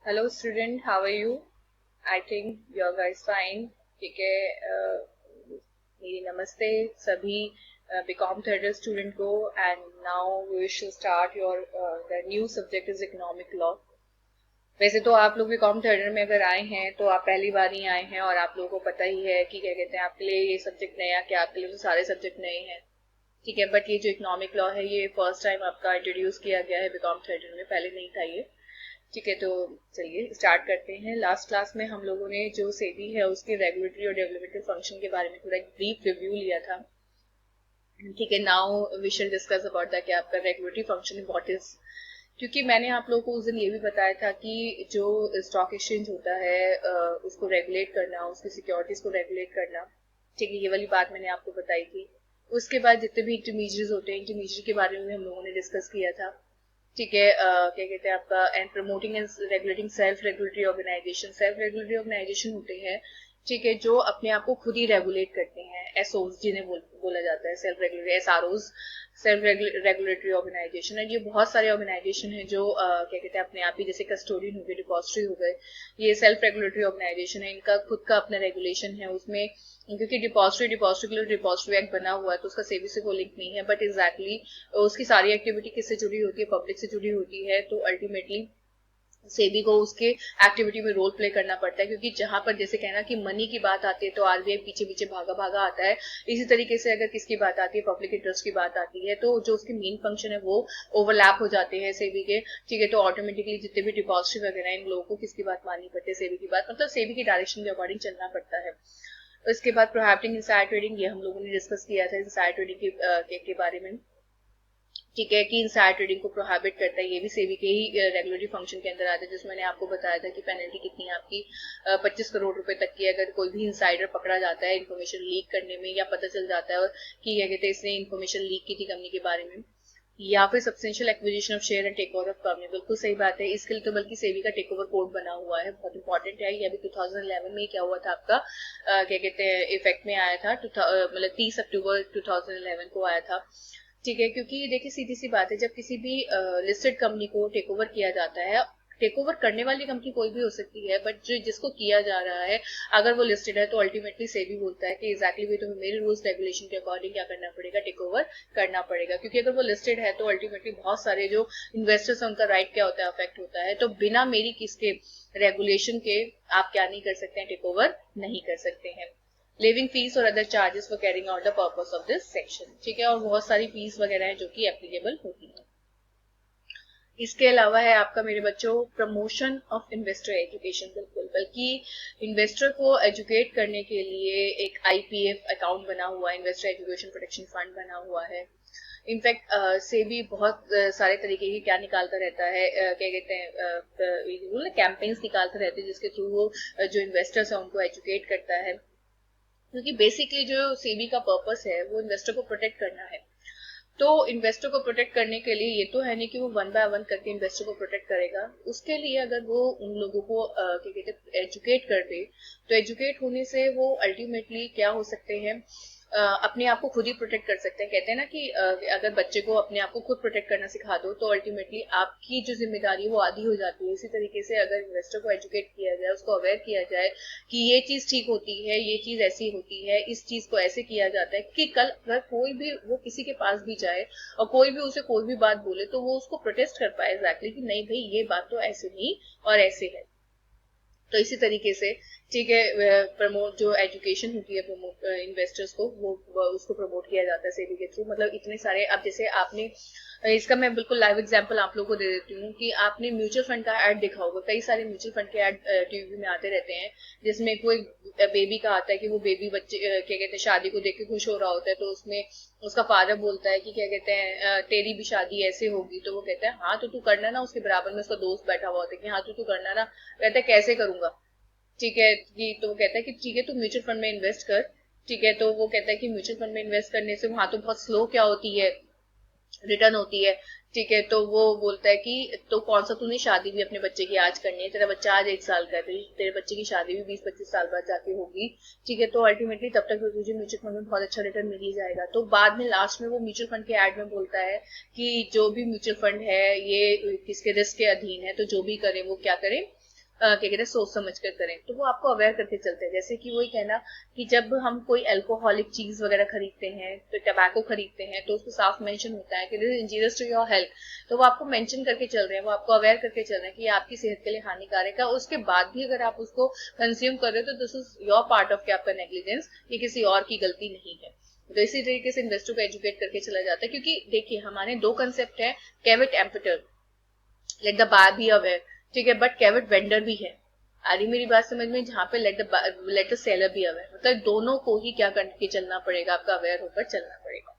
Hello student, how are you? I think you are guys fine. ठीक है। मेरी नमस्ते सभी बीकॉम थर्ड ईयर स्टूडेंट को। And now we should start your the new subject is economic law. वैसे तो आप लोग बीकॉम थर्ड ईयर में अगर आए हैं तो आप पहली बार ही आए हैं और आप लोगों को पता ही है कि क्या कहते हैं, आपके लिए ये सब्जेक्ट नया, क्या आपके लिए तो सारे सब्जेक्ट नए हैं। ठीक है, बट ये जो इकोनॉमिक लॉ है ये फर्स्ट टाइम आपका इंट्रोड्यूस किया गया है बीकॉम थर्ड ईयर में, पहले नहीं था ये। ठीक है, तो चलिए स्टार्ट करते हैं। लास्ट क्लास में हम लोगों ने जो सेबी है उसके रेगुलेटरी और डेवलपमेंटल फंक्शन के बारे में थोड़ा एक ब्रीफ रिव्यू लिया था। ठीक है, now we shall discuss about that कि आपका रेगुलेटरी फंक्शन व्हाट इज। क्योंकि मैंने आप लोगों को उस दिन ये भी बताया था कि जो स्टॉक एक्सचेंज होता है उसको रेगुलेट करना, उसकी सिक्योरिटीज को रेगुलेट करना। ठीक है, ये वाली बात मैंने आपको बताई थी। उसके बाद जितने भी इंटरमीडिएट होते हैं, इंटरमीडिएट के बारे में हम लोगों ने डिस्कस किया था। ठीक है, क्या कहते हैं आपका, and promoting and regulating self regulatory organisation. Self regulatory organisation होते हैं, ठीक है, जो अपने आप को खुद ही रेगुलेट करते हैं। एसओज जिन्हें बोला जाता है, self regulatory, SROs, self regulatory organisation है। ये बहुत सारे ऑर्गेनाइजेशन है जो क्या कहते हैं अपने आप ही, जैसे कस्टोडियन हो गए, डिपॉजिटरी हो गए, ये सेल्फ रेगुलेटरी ऑर्गेनाइजेशन है। इनका खुद का अपना रेगुलेशन है उसमें। क्योंकि डिपॉजिटरी के लिए डिपॉजिटरी एक्ट बना हुआ है तो उसका सेबी से कोई लिंक नहीं है, बट एग्जैक्टली उसकी सारी एक्टिविटी किससे जुड़ी होती है, पब्लिक से जुड़ी होती है। तो अल्टीमेटली सेबी को उसके एक्टिविटी में रोल प्ले करना पड़ता है। क्योंकि जहां पर जैसे कहना कि मनी की बात आती है तो आरबीआई पीछे पीछे भागा भागा आता है। इसी तरीके से अगर किसकी बात आती है, पब्लिक इंटरेस्ट की बात आती है, तो जो उसके मेन फंक्शन है वो ओवरलैप हो जाते हैं सेबी के। ठीक है, तो ऑटोमेटिकली जितने भी डिपॉजिटरी वगैरह इन लोगों को किसकी बात माननी पड़ती है, सेबी की बात, मतलब सेबी की डायरेक्शन के अकॉर्डिंग चलना पड़ता है। उसके बाद प्रोहिबिटिंग इनसाइड ट्रेडिंग, ये हम लोगों ने डिस्कस किया था इनसाइड ट्रेडिंग के बारे में। ठीक है, कि इनसाइड ट्रेडिंग को प्रोहिबिट करता है, ये भी सेबी के ही रेगुलेटरी फंक्शन के अंदर आता है। जिसमें मैंने आपको बताया था कि पेनल्टी कितनी है आपकी, 25 करोड़ रुपए तक की, अगर कोई भी इनसाइडर पकड़ा जाता है इन्फॉर्मेशन लीक करने में, या पता चल जाता है कि क्या कहते हैं इसने इन्फॉर्मेशन लीक की थी कंपनी के बारे में, या फिर substantial acquisition of share and take over of company. बिल्कुल सही बात है, इसके लिए तो बल्कि सेबी का टेक ओवर कोड बना हुआ है, बहुत इंपॉर्टेंट है। ये अभी 2011 में क्या हुआ था आपका, क्या कहते हैं इफेक्ट में आया था, मतलब 30 अक्टूबर 2011 को आया था। ठीक है, क्योंकि देखिए सीधी सी बात है, जब किसी भी लिस्टेड कंपनी को टेक ओवर किया जाता है, टेक ओवर करने वाली कंपनी कोई भी हो सकती है, बट जो जिसको किया जा रहा है अगर वो लिस्टेड है तो अल्टीमेटली सेबी बोलता है कि एग्जैक्टली भी तुम्हें मेरे रूल्स रेगुलेशन के अकॉर्डिंग क्या करना पड़ेगा, टेक ओवर करना पड़ेगा। क्योंकि अगर वो लिस्टेड है तो अल्टीमेटली बहुत सारे जो इन्वेस्टर्स हैं उनका राइट क्या होता है, अफेक्ट होता है। तो बिना मेरी किसके रेगुलेशन के आप क्या नहीं कर सकते हैं, टेक ओवर नहीं कर सकते हैं। लिविंग फीस और other charges for carrying out the purpose of this section. ठीक है, और बहुत सारी फीस वगैरह है जो कि एप्लीकेबल होती है। इसके अलावा है आपका मेरे बच्चों प्रमोशन ऑफ इन्वेस्टर एजुकेशन। बिल्कुल, बल्कि इन्वेस्टर को एजुकेट करने के लिए एक आईपीएफ अकाउंट बना हुआ है, इन्वेस्टर एजुकेशन प्रोटेक्शन फंड बना हुआ है। इनफैक्ट सेबी बहुत सारे तरीके के क्या निकालता रहता है, क्या कहते हैं कैंपेन्स निकालते रहते हैं जिसके थ्रू वो जो इन्वेस्टर्स है उनको एजुकेट करता है। क्योंकि बेसिकली जो सेबी का पर्पस है वो इन्वेस्टर को प्रोटेक्ट करना है। तो इन्वेस्टर को प्रोटेक्ट करने के लिए ये तो है नहीं कि वो वन बाय वन करके इन्वेस्टर को प्रोटेक्ट करेगा। उसके लिए अगर वो उन लोगों को क्या कहते हैं एजुकेट कर दे, तो एजुकेट होने से वो अल्टीमेटली क्या हो सकते हैं, अपने आप को खुद ही प्रोटेक्ट कर सकते हैं। कहते हैं ना कि अगर बच्चे को अपने आप को खुद प्रोटेक्ट करना सिखा दो तो अल्टीमेटली आपकी जो जिम्मेदारी है वो आधी हो जाती है। इसी तरीके से अगर इन्वेस्टर को एजुकेट किया जाए, उसको अवेयर किया जाए कि ये चीज ठीक होती है, ये चीज ऐसी होती है, इस चीज को ऐसे किया जाता है, कि कल अगर कोई भी वो किसी के पास भी जाए और कोई भी उसे कोई भी बात बोले तो वो उसको प्रोटेस्ट कर पाए एग्जैक्टली कि नहीं भाई ये बात तो ऐसे नहीं और ऐसे है। तो इसी तरीके से ठीक है, प्रमोट जो एजुकेशन होती है प्रमोट इन्वेस्टर्स को वो उसको प्रमोट किया जाता है सेबी के थ्रू। मतलब इतने सारे, अब जैसे आपने इसका मैं बिल्कुल लाइव एग्जांपल आप लोगों को दे देती हूँ कि आपने म्यूचुअल फंड का ऐड देखा होगा, कई सारे म्यूचुअल फंड के ऐड टीवी में आते रहते हैं, जिसमें कोई बेबी का आता है कि वो बेबी बच्चे क्या कहते हैं शादी को देख के खुश हो रहा होता है, तो उसमें उसका फादर बोलता है कि क्या कहते हैं तेरी भी शादी ऐसे होगी, तो वो कहता है हाँ तो तू करना ना। उसके बराबर में उसका दोस्त बैठा हुआ होता है कि हाँ तो तू करना ना। कहता है कैसे करूंगा। ठीक है, कि तो वो कहता है कि ठीक है तू म्यूचुअल फंड में इन्वेस्ट कर। ठीक है, तो वो कहता है कि म्यूचुअल फंड में इन्वेस्ट करने से वहां तो बहुत स्लो क्या होती है, रिटर्न होती है। ठीक है, तो वो बोलता है कि तो कौन सा तूने शादी भी अपने बच्चे की आज करनी है, तेरा बच्चा आज 1 साल का है, तेरे बच्चे की शादी भी 20-25 साल बाद जाके होगी। ठीक है, तो अल्टीमेटली तब तक तो तुझे म्यूचुअल फंड में बहुत अच्छा रिटर्न मिल ही जाएगा। तो बाद में लास्ट में वो म्यूचुअल फंड के एड में बोलता है कि जो भी म्यूचुअल फंड है ये किसके रिस्क के अधीन है, तो जो भी करे वो क्या करे, क्या कहते हैं सोच समझ कर करें, तो वो आपको अवेयर करके चलते हैं। जैसे कि वही कहना कि जब हम कोई अल्कोहलिक चीज वगैरह खरीदते हैं, तो टबैको खरीदते हैं, तो उसको साफ मेंशन होता है कि this is injurious to your health, तो वो आपको मेंशन करके चल रहे हैं, वो आपको अवेयर करके चल रहे हैं कि ये आपकी सेहत के लिए हानिकारक है। उसके बाद भी अगर आप उसको कंज्यूम कर रहे हो तो this is your part of आपका नेग्लिजेंस, ये किसी और की गलती नहीं है। तो इसी तरीके से इन्वेस्टर को एजुकेट करके चला जाता है, क्योंकि देखिए हमारे दो कंसेप्ट है, caveat emptor, let the buyer be aware, ठीक है, बट कैविट वेंडर भी है। आ रही मेरी बात समझ में, जहाँ पे let the seller be aware, मतलब दोनों को ही क्या करके चलना पड़ेगा, आपका अवेयर होकर चलना पड़ेगा।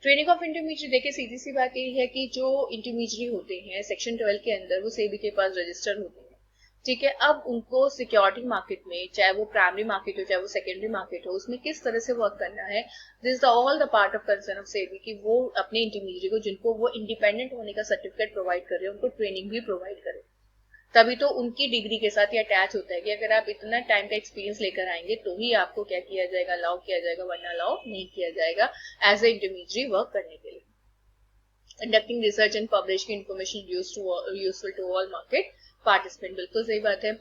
ट्रेनिंग ऑफ इंटरमीडिएट, देखिए सीधी सी बात यही है कि जो इंटरमीडिएट होते हैं सेक्शन 12 के अंदर, वो सेबी के पास रजिस्टर होते हैं, ठीक है। अब उनको सिक्योरिटी मार्केट में, चाहे वो प्राइमरी मार्केट हो चाहे वो सेकेंडरी मार्केट हो, उसमें किस तरह से वर्क करना है, this is all the part of concern of SEBI, कि वो अपने इंटरमीडिएट को, जिनको वो इंडिपेंडेंट होने का सर्टिफिकेट प्रोवाइड कर रहे हैं, उनको ट्रेनिंग भी प्रोवाइड करें। तभी तो उनकी डिग्री के साथ ये अटैच होता है कि अगर आप इतना टाइम का एक्सपीरियंस लेकर आएंगे तो ही आपको क्या किया जाएगा, अलाउ किया जाएगा, वरना अलाउ नहीं किया जाएगा एज ए इंटरमीडिएट वर्क करने के लिए। कंडक्टिंग रिसर्च एंड पब्लिश की information useful to all market participant, बिल्कुल सही बात है।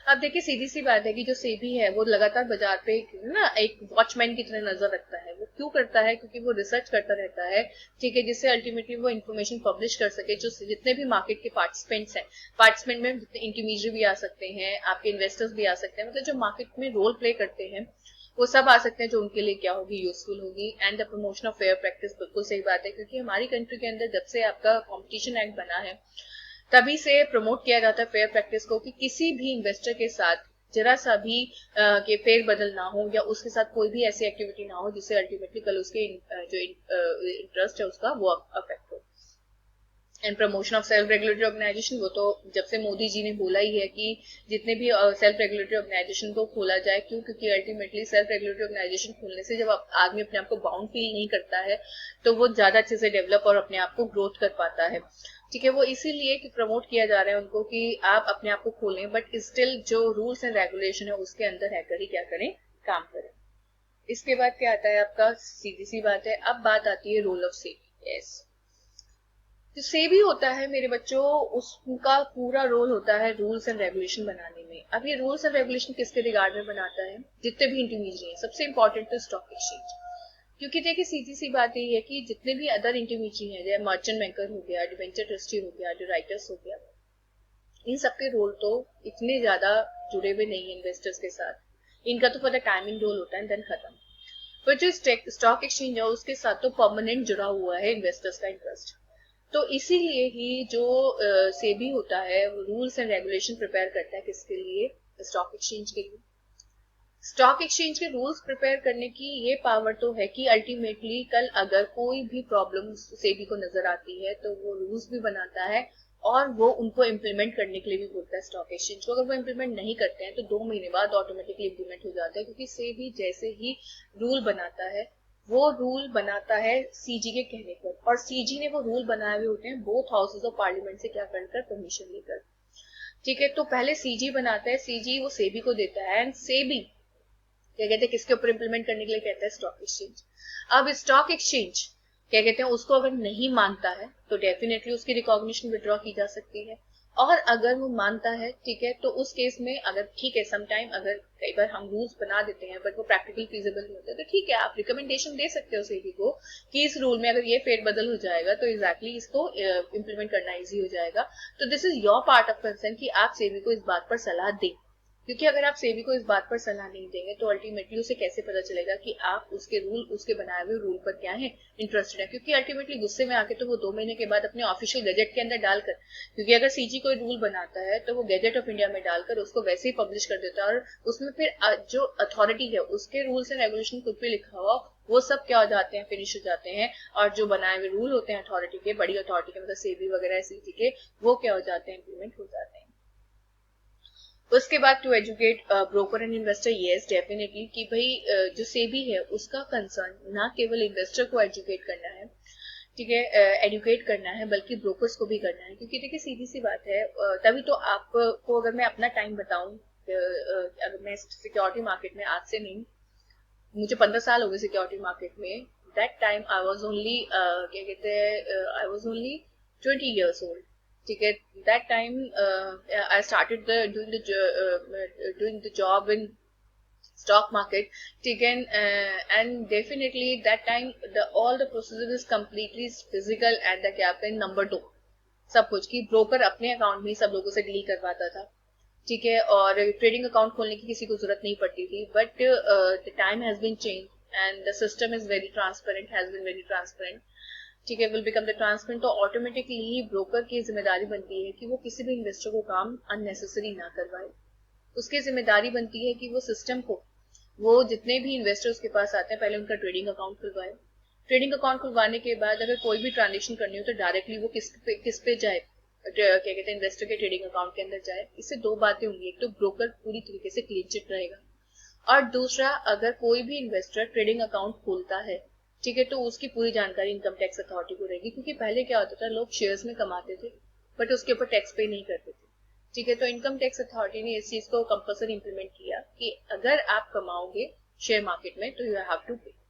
अब देखिए सीधी सी बात है कि जो सेबी है वो लगातार बाजार पे ना एक वॉचमैन की तरह नजर रखता है। वो क्यों करता है, क्योंकि वो रिसर्च करता रहता है, ठीक है, जिससे अल्टीमेटली वो इन्फॉर्मेशन पब्लिश कर सके। जो जितने भी मार्केट के पार्टिसिपेंट्स हैं, पार्टिसिपेंट में जितने इंटरमीडिएट भी आ सकते हैं, आपके इन्वेस्टर्स भी आ सकते हैं, मतलब जो मार्केट में रोल प्ले करते हैं वो सब आ सकते हैं, जो उनके लिए क्या होगी, यूजफुल होगी। And the promotion of fair practice, बिल्कुल सही बात है, क्योंकि हमारी कंट्री के अंदर जब से आपका कॉम्पिटिशन एक्ट बना है तभी से प्रमोट किया जाता है फेयर प्रैक्टिस को, कि किसी भी इन्वेस्टर के साथ जरा सा भी के फेर बदल ना हो, या उसके साथ कोई भी ऐसी एक्टिविटी ना हो जिससे अल्टीमेटली कल उसके जो इंटरेस्ट है उसका वो अफेक्ट हो। And promotion of self regulatory organisation, वो तो जब से मोदी जी ने बोला ही है कि जितने भी सेल्फ रेगुलेटरी ऑर्गेनाइजेशन को खोला जाए। क्यों, क्योंकि अल्टीमेटली सेल्फ रेगुलेटरी ऑर्गेनाइजेशन खोलने से जब आदमी अपने आप को बाउंड फील नहीं करता है तो वो ज्यादा अच्छे से डेवलप और अपने आप को ग्रोथ कर पाता है, ठीक है। वो इसीलिए कि प्रमोट किया जा रहा है उनको कि आप अपने आप को खोलें, बट स्टिल जो रूल्स एंड रेगुलेशन है उसके अंदर रहकर ही क्या करें, काम करें। इसके बाद क्या आता है आपका, सीधी सी बात है, अब बात आती है रोल ऑफ सेबी। यस, जो सेबी होता है मेरे बच्चों, उसका पूरा रोल होता है रूल्स एंड रेगुलेशन बनाने में। अब ये रूल्स एंड रेगुलेशन किसके रिगार्ड में बनाता है, जितने भी इंटरमीडिएट हैं, सबसे इंपॉर्टेंट तो स्टॉक एक्सचेंज। क्योंकि देखिए सीधी सी बात यही है कि जितने भी अदर इंटरमीडिएट हैं, जैसे मर्चेंट बैंकर हो गया, डिबेंचर ट्रस्टी हो गया, राइटर्स हो गया, इन सबके रोल तो इतने ज्यादा जुड़े हुए नहीं है इन्वेस्टर्स के साथ। इनका तो पता टाइमिंग रोल होता है, देन खत्म। पर जो स्टॉक एक्सचेंज है उसके साथ तो परमानेंट जुड़ा हुआ है इन्वेस्टर्स का इंटरेस्ट। तो इसीलिए ही जो सेबी होता है वो रूल्स एंड रेगुलेशन प्रिपेयर करता है, किसके लिए, स्टॉक एक्सचेंज के लिए। स्टॉक एक्सचेंज के रूल्स प्रिपेयर करने की ये पावर तो है कि अल्टीमेटली कल अगर कोई भी प्रॉब्लम सेबी को नजर आती है तो वो रूल्स भी बनाता है और वो उनको इम्प्लीमेंट करने के लिए भी बोलता है स्टॉक एक्सचेंज को। अगर वो इम्प्लीमेंट नहीं करते हैं तो 2 महीने बाद ऑटोमेटिकली इम्प्लीमेंट हो जाता है, क्योंकि सेबी जैसे ही रूल बनाता है वो रूल बनाता है सीजी के कहने पर, और सीजी ने वो रूल बनाए हुए होते हैं बोथ हाउसेज ऑफ पार्लियामेंट से क्या कर परमिशन लेकर, ठीक है। तो पहले सीजी बनाता है, सीजी वो सेबी को देता है, एंड सेबी क्या कहते हैं किसके ऊपर इंप्लीमेंट करने के लिए कहता है, स्टॉक एक्सचेंज। अब स्टॉक एक्सचेंज क्या कहते हैं उसको अगर नहीं मानता है तो डेफिनेटली उसकी रिकॉग्निशन विड्रॉ की जा सकती है, और अगर वो मानता है, ठीक है, तो उस केस में अगर ठीक है समटाइम अगर कई बार हम रूल्स बना देते हैं बट वो प्रैक्टिकल फीजिबल नहीं होते, तो ठीक है आप रिकमेंडेशन दे सकते हो सेबी को कि इस रूल में अगर ये फेरबदल हो जाएगा तो एग्जैक्टली इसको इम्प्लीमेंट करना ईजी हो जाएगा। तो this is your part of concern कि आप सेबी को इस बात पर सलाह दें, क्योंकि अगर आप सेबी को इस बात पर सलाह नहीं देंगे तो अल्टीमेटली उसे कैसे पता चलेगा कि आप उसके रूल, उसके बनाए हुए रूल पर क्या है इंटरेस्टेड है। क्योंकि अल्टीमेटली गुस्से में आके तो वो 2 महीने के बाद अपने ऑफिशियल गजेट के अंदर डालकर, क्योंकि अगर सीजी कोई रूल बनाता है तो वो गजेट ऑफ इंडिया में डालकर उसको वैसे ही पब्लिश कर देता है, और उसमें फिर जो अथॉरिटी है उसके रूल्स एंड रेगुलेशन कुछ भी लिखा हुआ वो सब क्या हो जाते हैं, फिनिश हो जाते हैं, और जो बनाए हुए रूल होते हैं अथॉरिटी के, बड़ी अथॉरिटी के, मतलब सेबी वगैरह सीजी के, वो क्या हो जाते हैं, इम्प्लीमेंट हो जाते हैं। उसके बाद to educate broker and investor, yes definitely, कि भाई जो सेबी है उसका कंसर्न ना केवल इन्वेस्टर को एजुकेट करना है, ठीक है, एडुकेट करना है, बल्कि ब्रोकर्स को भी करना है। क्योंकि देखिए सीधी सी बात है, तभी तो आपको अगर मैं अपना टाइम बताऊं, अगर मैं सिक्योरिटी मार्केट में आज से नहीं, मुझे 15 साल हो गए सिक्योरिटी मार्केट में, that time I was only क्या कहते हैं, I was only 20 years old, ठीक है. That time I started doing the job in stock market. ठीक है. And definitely that time the all the procedure is completely physical and the क्या पे number 2 सब कुछ की ब्रोकर अपने अकाउंट में ही सब लोगों से डील करवाता था. ठीक है. और ट्रेडिंग अकाउंट खोलने की किसी को जरूरत नहीं पड़ती थी. But the time has been change and the system is very transparent, has been very transparent. ठीक है. Will become the transparent. तो ऑटोमेटिकली ब्रोकर की जिम्मेदारी बनती है कि वो किसी भी इन्वेस्टर को काम अननेसेसरी ना करवाए. उसकी जिम्मेदारी बनती है कि वो सिस्टम को, वो जितने भी इन्वेस्टर उसके पास आते हैं पहले उनका ट्रेडिंग अकाउंट खुलवाए. ट्रेडिंग अकाउंट खुलवाने के बाद अगर कोई भी ट्रांजेक्शन करनी हो तो डायरेक्टली वो किस पे जाए, क्या कहते हैं, इन्वेस्टर के ट्रेडिंग अकाउंट के अंदर जाए. इससे दो बातें होंगी. एक तो ब्रोकर पूरी तरीके से क्लीन चिट रहेगा, और दूसरा अगर कोई भी इन्वेस्टर ट्रेडिंग अकाउंट खोलता है, ठीक है, तो उसकी पूरी जानकारी इनकम टैक्स अथॉरिटी को रहेगी. क्योंकि पहले क्या होता था, लोग शेयर्स में कमाते थे बट उसके ऊपर टैक्स पे नहीं करते थे. ठीक है. तो इनकम टैक्स अथॉरिटी ने इस चीज को कंपल्सरी इंप्लीमेंट किया कि अगर आप कमाओगे शेयर मार्केट में तो यू हैव टू पे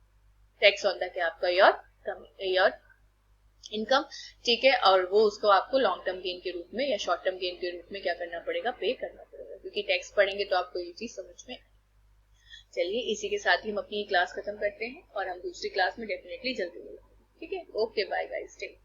टैक्स ऑन द क्या आपका योर इनकम. ठीक है. और वो उसको आपको लॉन्ग टर्म गेन के रूप में या शॉर्ट टर्म गेन के रूप में क्या करना पड़ेगा, पे करना पड़ेगा. क्योंकि टैक्स पढ़ेंगे तो आपको ये चीज समझ में. चलिए इसी के साथ ही हम अपनी क्लास खत्म करते हैं और हम दूसरी क्लास में डेफिनेटली जल्दी मिलेंगे. ठीक है. Okay, bye guys, take